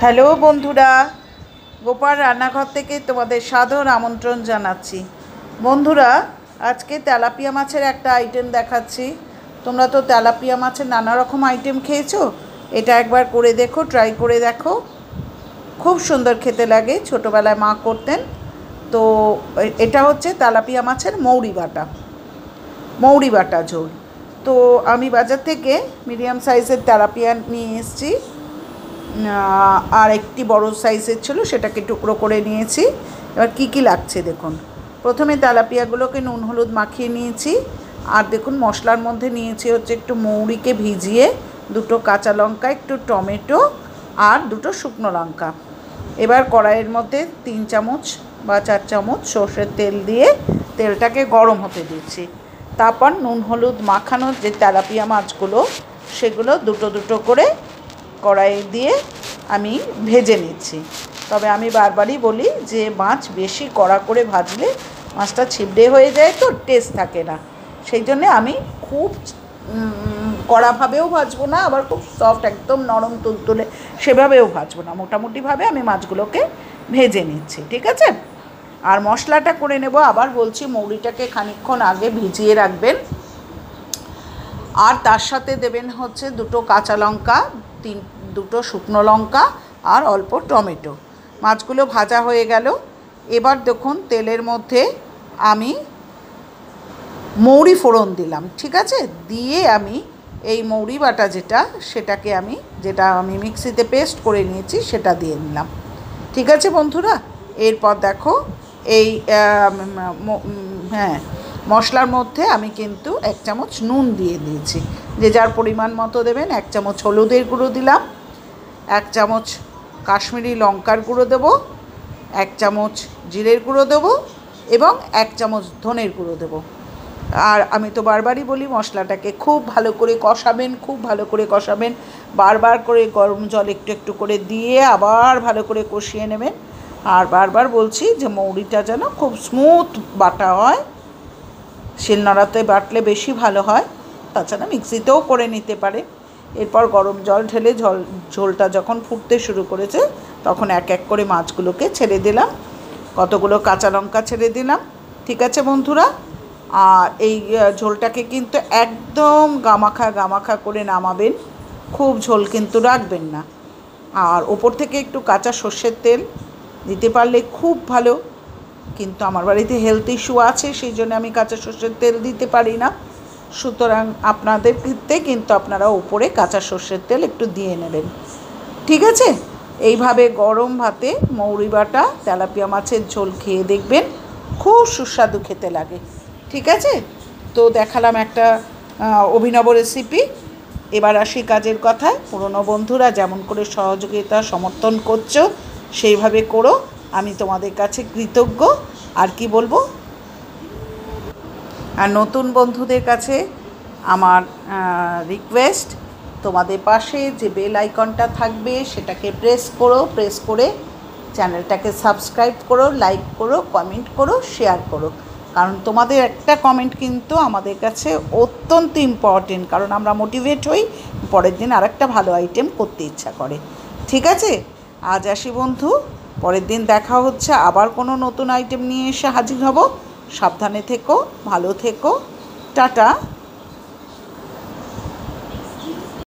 Hello বন্ধুরা, গোপাল রান্নাঘর থেকে তোমাদের সাদর আমন্ত্রণ জানাচ্ছি। বন্ধুরা, আজকে তেলাপিয়া মাছের একটা আইটেম দেখাচ্ছি। তোমরা তো তেলাপিয়া মাছের নানা রকম আইটেম খেয়েছো, এটা একবার করে দেখো, ট্রাই করে দেখো। খুব সুন্দর খেতে লাগে, ছোটোবেলায় মা করতেন। তো এটা হচ্ছে তেলাপিয়া মাছের মৌরি বাটা ঝোল। তো আমি বাজার থেকে মিডিয়াম সাইজের তেলাপিয়া নিয়ে এসেছি, আর একটি বড় সাইজের ছিল, সেটাকে টুকরো করে নিয়েছি। এবার কি কি লাগছে দেখুন। প্রথমে তেলাপিয়াগুলোকে নুন হলুদ মাখিয়ে নিয়েছি। আর দেখুন মশলার মধ্যে নিয়েছি হচ্ছে একটু মৌরিকে ভিজিয়ে, দুটো কাঁচা লঙ্কা, একটু টমেটো আর দুটো শুকনো লঙ্কা। এবার কড়াইয়ের মধ্যে 3 চামচ বা 4 চামচ সর্ষের তেল দিয়ে তেলটাকে গরম হতে দিচ্ছি। তারপর নুন হলুদ মাখানোর যে তেলাপিয়া মাছগুলো, সেগুলো দুটো দুটো করে কড়াইয়ে দিয়ে আমি ভেজে নিচ্ছি। তবে আমি বারবারই বলি যে মাছ বেশি কড়া করে ভাজলে মাছটা ছিবড়ে হয়ে যায়, তো টেস্ট থাকে না। সেই জন্যে আমি খুব কড়াভাবেও ভাজবো না, আবার খুব সফট একদম নরম তুলতুলে সেভাবেও ভাজবো না। মোটামুটিভাবে আমি মাছগুলোকে ভেজে নিচ্ছি, ঠিক আছে। আর মশলাটা করে নেব। আবার বলছি, মৌরিটাকে খানিকক্ষণ আগে ভিজিয়ে রাখবেন। আর তার সাথে দেবেন হচ্ছে দুটো কাঁচা লঙ্কা, দুটো শুকনো লঙ্কা আর অল্প টমেটো। মাছগুলো ভাজা হয়ে গেল। এবার দেখুন তেলের মধ্যে আমি মৌরি ফোড়ন দিলাম, ঠিক আছে। দিয়ে আমি এই মৌরি বাটা সেটাকে আমি মিক্সিতে পেস্ট করে নিয়েছি, সেটা দিয়ে নিলাম, ঠিক আছে বন্ধুরা। এরপর দেখো এই মশলার মধ্যে আমি কিন্তু 1 চামচ নুন দিয়ে দিয়েছি, যে যার পরিমাণ মতো দেবেন। 1 চামচ হলুদের গুঁড়ো দিলাম, 1 চামচ কাশ্মীরি লঙ্কার গুঁড়ো দেবো, 1 চামচ জিরের গুঁড়ো দেবো এবং 1 চামচ ধনের গুঁড়ো দেবো। আর আমি তো বারবারই বলি, মশলাটাকে খুব ভালো করে কষাবেন, বারবার করে গরম জল একটু একটু করে দিয়ে আবার ভালো করে কষিয়ে নেবেন। আর বারবার বলছি যে মৌরিটা যেন খুব স্মুথ বাটা হয়, শিলনোড়াতে বাটলে বেশি ভালো হয়, তাছাড়া মিক্সিতেও করে নিতে পারে। এরপর গরম জল ঢেলে ঝোলটা যখন ফুটতে শুরু করেছে, তখন এক এক করে মাছগুলোকে ছেড়ে দিলাম, কতগুলো কাঁচা লঙ্কা ছেড়ে দিলাম, ঠিক আছে বন্ধুরা। আর এই ঝোলটাকে কিন্তু একদম গামাখা করে নামাবেন, খুব ঝোল কিন্তু রাখবেন না। আর ওপর থেকে একটু কাঁচা সর্ষের তেল দিতে পারলে খুব ভালো, কিন্তু আমার বাড়িতে হেলথ ইস্যু আছে, সেই জন্য আমি কাঁচা সর্ষের তেল দিতে পারি না। সুতরাং আপনাদের ক্ষেত্রে কিন্তু আপনারা উপরে কাঁচা সর্ষের তেল একটু দিয়ে নেবেন, ঠিক আছে। এইভাবে গরম ভাতে মৌরি বাটা তেলাপিয়া মাছের ঝোল খেয়ে দেখবেন, খুব সুস্বাদু খেতে লাগে, ঠিক আছে। তো দেখালাম একটা অভিনব রেসিপি। এবার আসি কাজের কথায়। পুরনো বন্ধুরা যেমন করে সহযোগিতা সমর্থন করছো, সেইভাবে করো, আমি তোমাদের কাছে কৃতজ্ঞ। আর কি বলবো। আর নতুন বন্ধুদের কাছে আমার রিকোয়েস্ট, তোমাদের পাশে যে বেল আইকনটা থাকবে সেটাকে প্রেস করে চ্যানেলটাকে সাবস্ক্রাইব করো, লাইক করো, কমেন্ট করো, শেয়ার করো। কারণ তোমাদের একটা কমেন্ট কিন্তু আমাদের কাছে অত্যন্ত ইম্পর্টেন্ট, কারণ আমরা মোটিভেট হই, পরের দিন আরেকটা ভালো আইটেম করতে ইচ্ছা করে, ঠিক আছে। আজ আসি বন্ধু, পরের দিন দেখা হচ্ছে, আবার কোনো নতুন আইটেম নিয়ে এসে হাজির হব। সাবধানে থেকো, ভালো থেকো, টাটা।